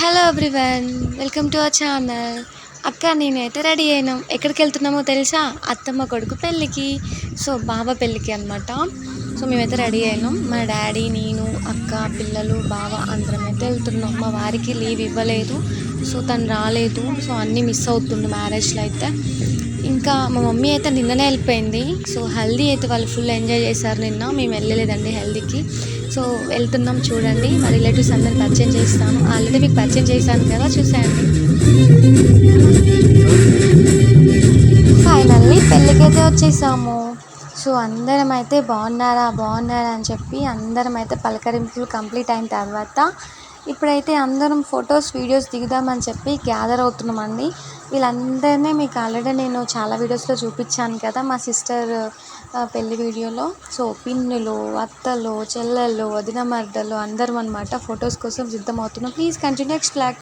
Hello everyone, welcome to our channel. అక్క నేనైతే ready అయినాం. ఎక్కడికి వెళ్తున్నామో తెలుసా? అత్తమ్మ కొడుకు పెళ్ళికి. సో బావ పెళ్ళికి అనమాట. సో మేమైతే రెడీ అయినాం. మా డాడీ, నేను, అక్క, పిల్లలు, బావ అందరం అయితే వెళ్తున్నాం. మా వారికి లీవ్ ఇవ్వలేదు, సో తను రాలేదు. సో అన్నీ మిస్ అవుతుంది మ్యారేజ్లో అయితే. ఇంకా మా మమ్మీ అయితే నిన్ననే వెళ్ళిపోయింది. సో హల్దీ అయితే వాళ్ళు ఫుల్ ఎంజాయ్ చేశారు నిన్న. మేము వెళ్ళలేదండి హల్దీకి. సో వెళ్తున్నాం, చూడండి. మా రిలేటివ్స్ అందరిని పరిచయం చేస్తాను. ఆల్రెడీ మీకు పరిచయం చేశాను కదా, చూసేయండి. ఫైనల్లీ పెళ్ళికైతే వచ్చేసాము. సో అందరం అయితే బాగున్నారా అని చెప్పి అందరం అయితే పలకరింపులు కంప్లీట్ అయిన తర్వాత ఇప్పుడైతే అందరం ఫొటోస్ వీడియోస్ దిగుదామని చెప్పి గ్యాదర్ అవుతున్నామండి. వీళ్ళందరినీ మీకు ఆల్రెడీ నేను చాలా వీడియోస్లో చూపించాను కదా, మా సిస్టర్ పెళ్లి వీడియోలో. సో పిన్నులు, అత్తలు, చెల్లెళ్ళు, వదిన మర్దలు అందరం అనమాట ఫొటోస్ కోసం సిద్ధమవుతున్నాం. Please continue next blog.